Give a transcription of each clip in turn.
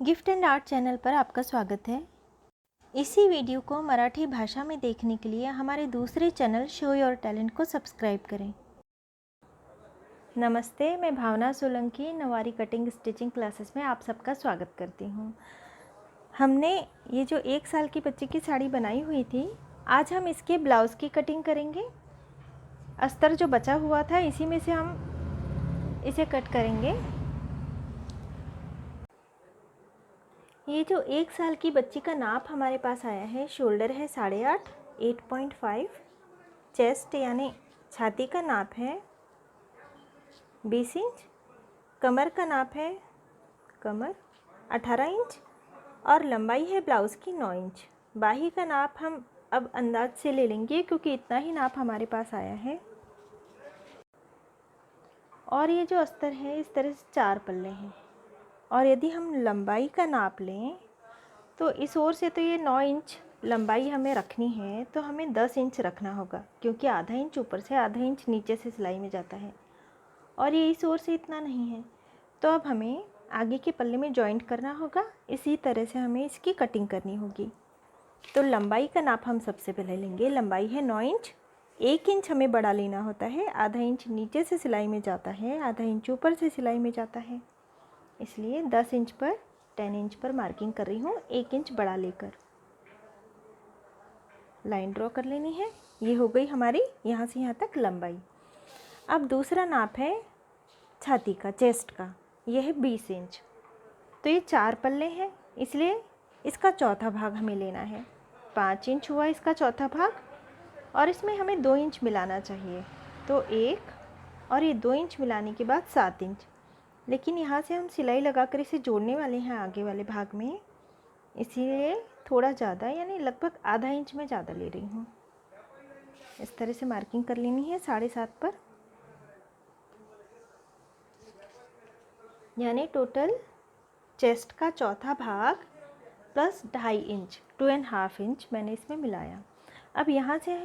Gift and art channel पर आपका स्वागत है। इसी वीडियो को मराठी भाषा में देखने के लिए हमारे दूसरे चैनल शो योर टैलेंट को सब्सक्राइब करें। नमस्ते, मैं भावना Solanki Nauvari cutting stitching classes में आप सबका स्वागत करती हूँ। हमने ये जो 1 साल की बच्ची की साड़ी बनाई हुई थी, आज हम इसके ब्लाउज़ की कटिंग करेंगे। अस्तर जो बचा हुआ था इसी में से हम इसे कट करेंगे। ये जो 1 साल की बच्ची का नाप हमारे पास आया है, शोल्डर है 8.5, 8.5, चेस्ट यानी छाती का नाप है 20 इंच, कमर का नाप है कमर 18 इंच और लंबाई है ब्लाउज़ की 9 इंच। बाही का नाप हम अब अंदाज से ले लेंगे क्योंकि इतना ही नाप हमारे पास आया है। और ये जो अस्तर है इस तरह से 4 पल्ले हैं और यदि हम लंबाई का नाप लें तो इस ओर से तो ये 9 इंच लंबाई हमें रखनी है, तो हमें 10 इंच रखना होगा क्योंकि आधा इंच ऊपर से आधा इंच नीचे से सिलाई में जाता है और ये इस ओर से इतना नहीं है। तो अब हमें आगे के पल्ले में जॉइंट करना होगा, इसी तरह से हमें इसकी कटिंग करनी होगी। तो लंबाई का नाप हम सबसे पहले लेंगे। लंबाई है 9 इंच, 1 इंच हमें बड़ा लेना होता है, आधा इंच नीचे से सिलाई में जाता है, आधा इंच ऊपर से सिलाई में जाता है, इसलिए 10 इंच पर 10 इंच पर मार्किंग कर रही हूँ। 1 इंच बड़ा लेकर लाइन ड्रॉ कर लेनी है। ये हो गई हमारी यहाँ से यहाँ तक लंबाई। अब दूसरा नाप है छाती का, चेस्ट का, यह है 20 इंच। तो ये 4 पल्ले हैं, इसलिए इसका चौथा भाग हमें लेना है। 5 इंच हुआ इसका चौथा भाग और इसमें हमें 2 इंच मिलाना चाहिए। तो 1 और ये 2 इंच मिलाने के बाद 7 इंच। लेकिन यहाँ से हम सिलाई लगाकर इसे जोड़ने वाले हैं आगे वाले भाग में, इसीलिए थोड़ा ज़्यादा यानी लगभग आधा इंच में ज़्यादा ले रही हूँ। इस तरह से मार्किंग कर लेनी है 7.5 पर, यानी टोटल चेस्ट का चौथा भाग प्लस 2.5 इंच, 2.5 इंच मैंने इसमें मिलाया। अब यहाँ से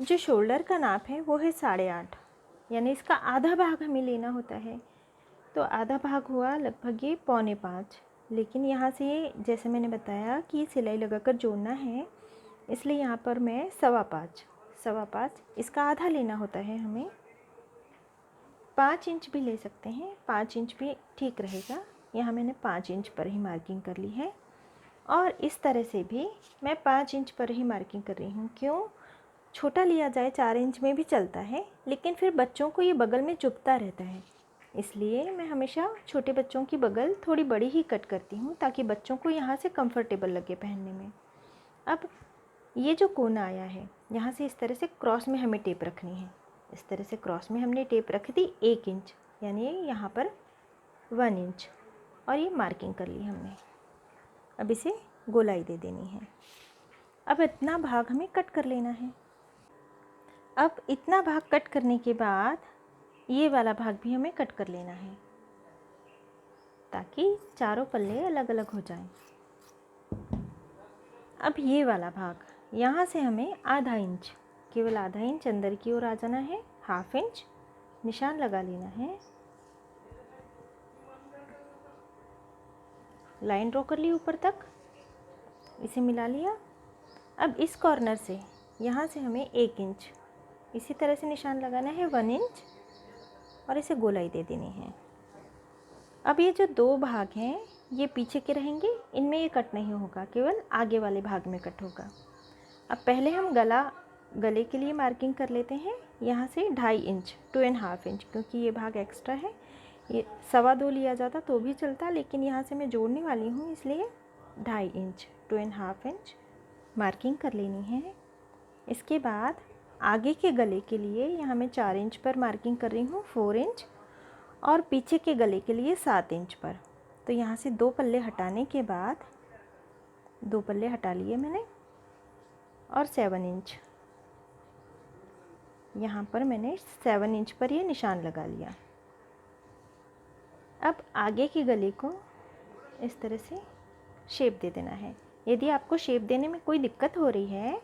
जो शोल्डर का नाप है वो है 8.5, यानी इसका आधा भाग हमें लेना होता है। तो आधा भाग हुआ लगभग ये 4.25, लेकिन यहाँ से जैसे मैंने बताया कि सिलाई लगाकर जोड़ना है, इसलिए यहाँ पर मैं 5.25 इसका आधा लेना होता है हमें। 5 इंच भी ले सकते हैं, 5 इंच भी ठीक रहेगा। यहाँ मैंने 5 इंच पर ही मार्किंग कर ली है और इस तरह से भी मैं 5 इंच पर ही मार्किंग कर रही हूँ। क्यों? छोटा लिया जाए 4 इंच में भी चलता है, लेकिन फिर बच्चों को ये बगल में चुभता रहता है, इसलिए मैं हमेशा छोटे बच्चों की बगल थोड़ी बड़ी ही कट करती हूँ ताकि बच्चों को यहाँ से कंफर्टेबल लगे पहनने में। अब ये जो कोना आया है यहाँ से इस तरह से क्रॉस में हमें टेप रखनी है। इस तरह से क्रॉस में हमने टेप रख दी 1 इंच, यानी यहाँ पर 1 इंच और ये मार्किंग कर ली हमने। अब इसे गोलाई दे देनी है। अब इतना भाग हमें कट कर लेना है। अब इतना भाग कट करने के बाद ये वाला भाग भी हमें कट कर लेना है ताकि चारों पल्ले अलग अलग हो जाएं। अब ये वाला भाग यहाँ से हमें आधा इंच, केवल आधा इंच अंदर की ओर आ जाना है, 1/2 इंच निशान लगा लेना है। लाइन ड्रॉ कर ली ऊपर तक, इसे मिला लिया। अब इस कॉर्नर से यहाँ से हमें 1 इंच इसी तरह से निशान लगाना है, 1 इंच, और इसे गोलाई दे देनी है। अब ये जो 2 भाग हैं ये पीछे के रहेंगे, इनमें ये कट नहीं होगा, केवल आगे वाले भाग में कट होगा। अब पहले हम गले के लिए मार्किंग कर लेते हैं। यहाँ से 2.5 इंच, 2.5 इंच, क्योंकि ये भाग एक्स्ट्रा है, ये 2.25 लिया जाता तो भी चलता, लेकिन यहाँ से मैं जोड़ने वाली हूँ इसलिए 2.5 इंच, 2.5 इंच मार्किंग कर लेनी है। इसके बाद आगे के गले के लिए यहाँ मैं 4 इंच पर मार्किंग कर रही हूँ, 4 इंच, और पीछे के गले के लिए 7 इंच पर। तो यहाँ से 2 पल्ले हटाने के बाद 2 पल्ले हटा लिए मैंने और 7 इंच, यहाँ पर मैंने 7 इंच पर ये निशान लगा लिया। अब आगे के गले को इस तरह से शेप दे देना है। यदि आपको शेप देने में कोई दिक्कत हो रही है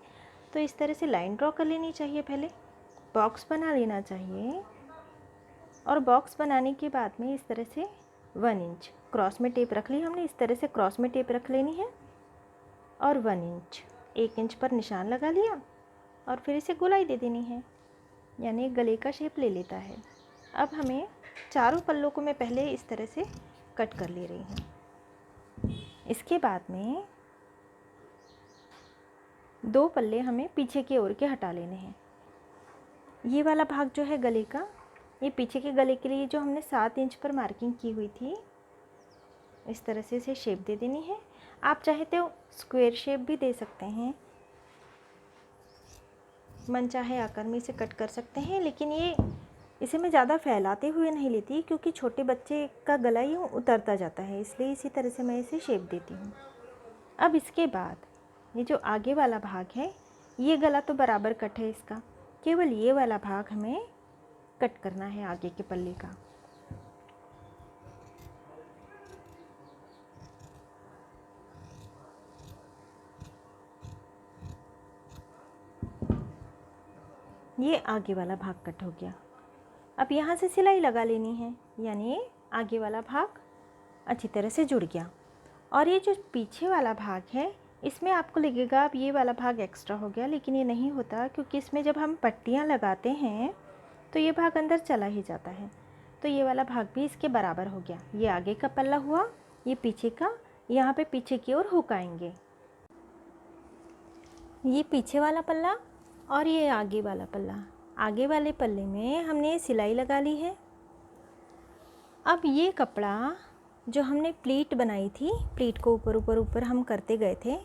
तो इस तरह से लाइन ड्रॉ कर लेनी चाहिए, पहले बॉक्स बना लेना चाहिए और बॉक्स बनाने के बाद में इस तरह से 1 इंच क्रॉस में टेप रख ली हमने, इस तरह से क्रॉस में टेप रख लेनी है और 1 इंच 1 इंच पर निशान लगा लिया और फिर इसे गोलाई दे देनी है, यानी गले का शेप ले लेता है। अब हमें चारों पल्लों को मैं पहले इस तरह से कट कर ले रही हूँ। इसके बाद में 2 पल्ले हमें पीछे की ओर के हटा लेने हैं। ये वाला भाग जो है गले का, ये पीछे के गले के लिए जो हमने 7 इंच पर मार्किंग की हुई थी, इस तरह से इसे शेप दे देनी है। आप चाहे तो स्क्वायर शेप भी दे सकते हैं, मन चाहे आकार में इसे कट कर सकते हैं, लेकिन इसे मैं ज़्यादा फैलाते हुए नहीं लेती क्योंकि छोटे बच्चे का गला यूँ उतरता जाता है, इसलिए इसी तरह से मैं इसे शेप देती हूँ। अब इसके बाद ये जो आगे वाला भाग है, ये गला तो बराबर कट है इसका, केवल ये वाला भाग हमें कट करना है आगे के पल्ले का। ये आगे वाला भाग कट हो गया। अब यहाँ से सिलाई लगा लेनी है, यानी आगे वाला भाग अच्छी तरह से जुड़ गया। और ये जो पीछे वाला भाग है, इसमें आपको लगेगा अब ये वाला भाग एक्स्ट्रा हो गया, लेकिन ये नहीं होता क्योंकि इसमें जब हम पट्टियाँ लगाते हैं तो ये भाग अंदर चला ही जाता है। तो ये वाला भाग भी इसके बराबर हो गया। ये आगे का पल्ला हुआ, ये पीछे का, यहाँ पे पीछे की ओर हुक आएंगे। ये पीछे वाला पल्ला और ये आगे वाला पल्ला, आगे वाले पल्ले में हमने सिलाई लगा ली है। अब ये कपड़ा जो हमने प्लीट बनाई थी, प्लीट को ऊपर ऊपर ऊपर हम करते गए थे,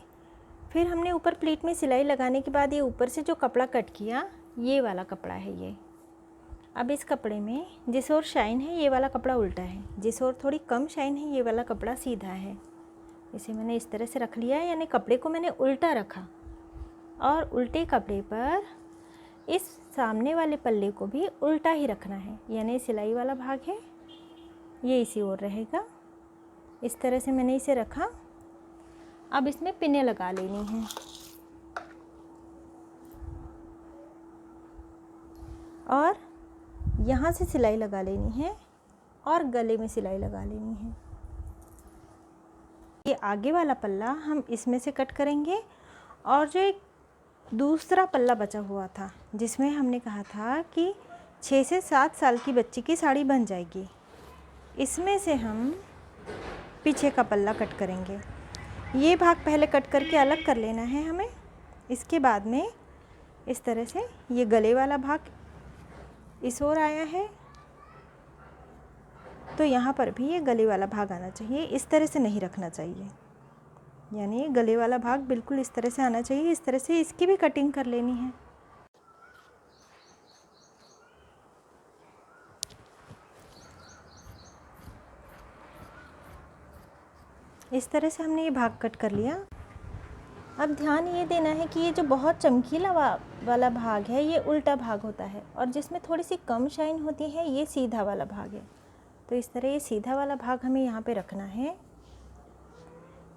फिर हमने ऊपर प्लीट में सिलाई लगाने के बाद ये ऊपर से जो कपड़ा कट किया, ये वाला कपड़ा है ये। अब इस कपड़े में जिस ओर शाइन है ये वाला कपड़ा उल्टा है, जिस ओर थोड़ी कम शाइन है ये वाला कपड़ा सीधा है। इसे मैंने इस तरह से रख लिया है, यानी कपड़े को मैंने उल्टा रखा और उल्टे कपड़े पर इस सामने वाले पल्ले को भी उल्टा ही रखना है, यानी सिलाई वाला भाग है ये इसी ओर रहेगा। इस तरह से मैंने इसे रखा। अब इसमें पिनें लगा लेनी हैं और यहाँ से सिलाई लगा लेनी है और गले में सिलाई लगा लेनी है। ये आगे वाला पल्ला हम इसमें से कट करेंगे और जो एक दूसरा पल्ला बचा हुआ था जिसमें हमने कहा था कि 6 से 7 साल की बच्ची की साड़ी बन जाएगी, इसमें से हम पीछे का पल्ला कट करेंगे। ये भाग पहले कट करके अलग कर लेना है हमें। इसके बाद में इस तरह से ये गले वाला भाग इस ओर आया है, तो यहाँ पर भी ये गले वाला भाग आना चाहिए, इस तरह से नहीं रखना चाहिए, यानी गले वाला भाग बिल्कुल इस तरह से आना चाहिए। इस तरह से इसकी भी कटिंग कर लेनी है। इस तरह से हमने ये भाग कट कर लिया। अब ध्यान ये देना है कि ये जो बहुत चमकीला वाला भाग है ये उल्टा भाग होता है और जिसमें थोड़ी सी कम शाइन होती है ये सीधा वाला भाग है। तो इस तरह ये सीधा वाला भाग हमें यहाँ पे रखना है,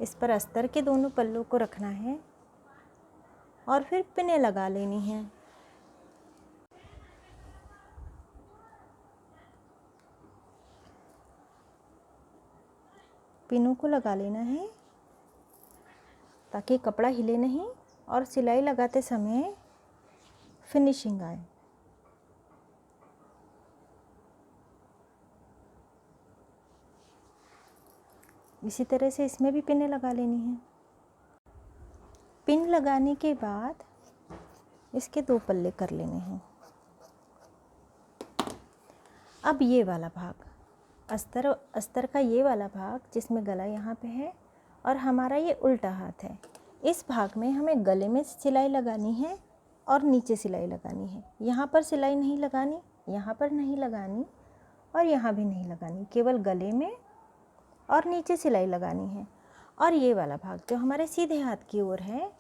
इस पर अस्तर के दोनों पल्लों को रखना है और फिर पिनें लगा लेनी है। पिनों को लगा लेना है ताकि कपड़ा हिले नहीं और सिलाई लगाते समय फिनिशिंग आए। इसी तरह से इसमें भी पिनें लगा लेनी है। पिन लगाने के बाद इसके 2 पल्ले कर लेने हैं। अब ये वाला भाग अस्तर का ये वाला भाग जिसमें गला यहाँ पे है और हमारा ये उल्टा हाथ है, इस भाग में हमें गले में सिलाई लगानी है और नीचे सिलाई लगानी है। यहाँ पर सिलाई नहीं लगानी, यहाँ पर नहीं लगानी और यहाँ भी नहीं लगानी, केवल गले में और नीचे सिलाई लगानी है। और ये वाला भाग जो हमारे सीधे हाथ की ओर है,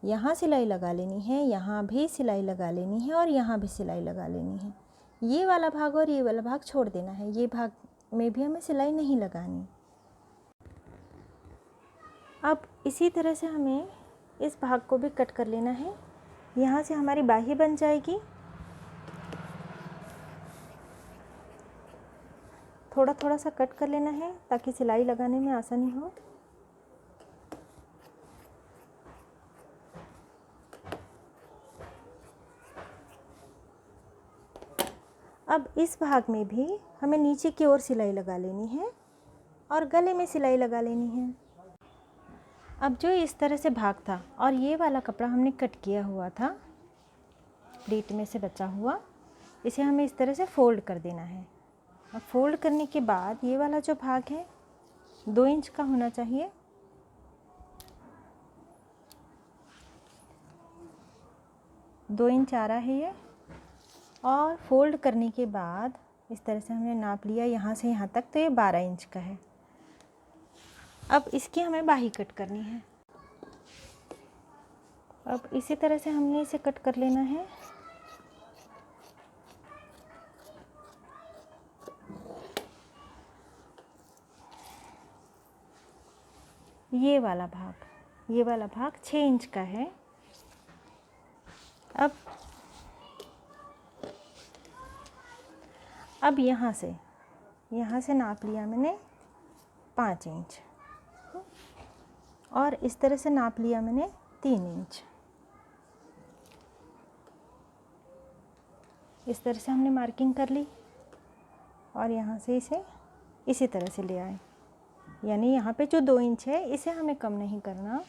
यहाँ सिलाई लगा लेनी है, यहाँ भी सिलाई लगा लेनी है और यहाँ भी सिलाई लगा लेनी है। ये वाला भाग और ये वाला भाग छोड़ देना है, ये भाग में भी हमें सिलाई नहीं लगानी। अब इसी तरह से हमें इस भाग को भी कट कर लेना है। यहाँ से हमारी बाही बन जाएगी। थोड़ा थोड़ा सा कट कर लेना है ताकि सिलाई लगाने में आसानी हो। अब इस भाग में भी हमें नीचे की ओर सिलाई लगा लेनी है और गले में सिलाई लगा लेनी है। अब जो इस तरह से भाग था और ये वाला कपड़ा हमने कट किया हुआ था, प्लीट में से बचा हुआ, इसे हमें इस तरह से फोल्ड कर देना है। और फोल्ड करने के बाद ये वाला जो भाग है 2 इंच का होना चाहिए। दो इंच आ रहा है ये। और फोल्ड करने के बाद इस तरह से हमने नाप लिया यहाँ से यहाँ तक, तो ये 12 इंच का है। अब इसकी हमें बाही कट करनी है। अब इसी तरह से हमने इसे कट कर लेना है। ये वाला भाग 6 इंच का है। अब यहाँ से नाप लिया मैंने 5 इंच और इस तरह से नाप लिया मैंने 3 इंच। इस तरह से हमने मार्किंग कर ली और यहाँ से इसे इसी तरह से ले आए। यानी यहाँ पे जो 2 इंच है इसे हमें कम नहीं करना।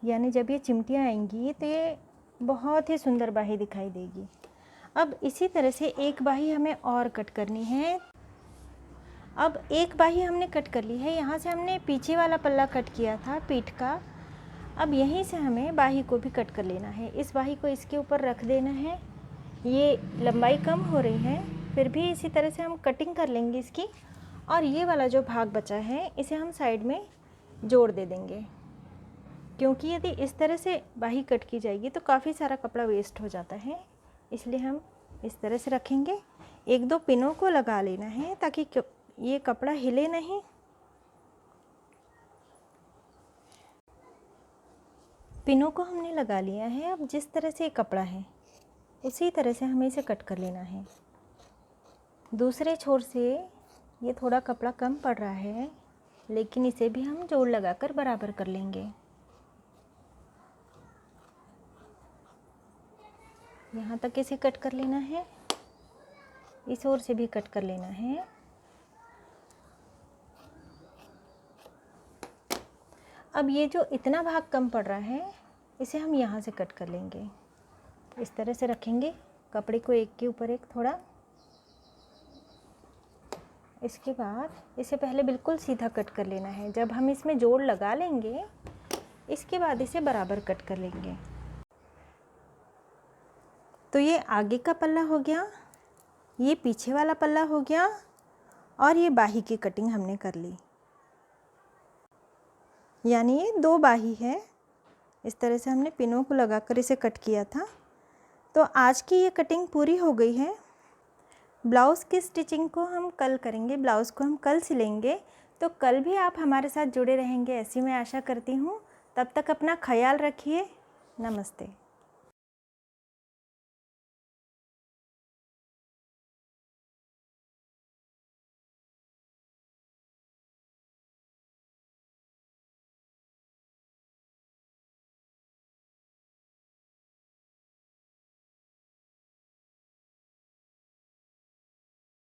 यानी जब ये चिमटियाँ आएंगी तो ये बहुत ही सुंदर बाही दिखाई देगी। अब इसी तरह से एक बाही हमें और कट करनी है। अब एक बाही हमने कट कर ली है। यहाँ से हमने पीछे वाला पल्ला कट किया था पीठ का। अब यहीं से हमें बाही को भी कट कर लेना है। इस बाही को इसके ऊपर रख देना है। ये लंबाई कम हो रही है, फिर भी इसी तरह से हम कटिंग कर लेंगे इसकी। और ये वाला जो भाग बचा है इसे हम साइड में जोड़ दे देंगे, क्योंकि यदि इस तरह से बाही कट की जाएगी तो काफ़ी सारा कपड़ा वेस्ट हो जाता है। इसलिए हम इस तरह से रखेंगे। 1-2 पिनों को लगा लेना है ताकि ये कपड़ा हिले नहीं। पिनों को हमने लगा लिया है। अब जिस तरह से ये कपड़ा है उसी तरह से हमें इसे कट कर लेना है। दूसरे छोर से ये थोड़ा कपड़ा कम पड़ रहा है, लेकिन इसे भी हम जोड़ लगाकर बराबर कर लेंगे। यहाँ तक इसे कट कर लेना है। इस ओर से भी कट कर लेना है। अब ये जो इतना भाग कम पड़ रहा है इसे हम यहाँ से कट कर लेंगे। इस तरह से रखेंगे कपड़े को एक के ऊपर एक थोड़ा। इसके बाद इसे पहले बिल्कुल सीधा कट कर लेना है। जब हम इसमें जोड़ लगा लेंगे इसके बाद इसे बराबर कट कर लेंगे। तो ये आगे का पल्ला हो गया, ये पीछे वाला पल्ला हो गया और ये बाही की कटिंग हमने कर ली। यानी ये 2 बाही है। इस तरह से हमने पिनों को लगाकर इसे कट किया था। तो आज की ये कटिंग पूरी हो गई है। ब्लाउज़ की स्टिचिंग को हम कल करेंगे, ब्लाउज़ को हम कल सिलेंगे। तो कल भी आप हमारे साथ जुड़े रहेंगे ऐसी मैं आशा करती हूँ। तब तक अपना ख्याल रखिए। नमस्ते।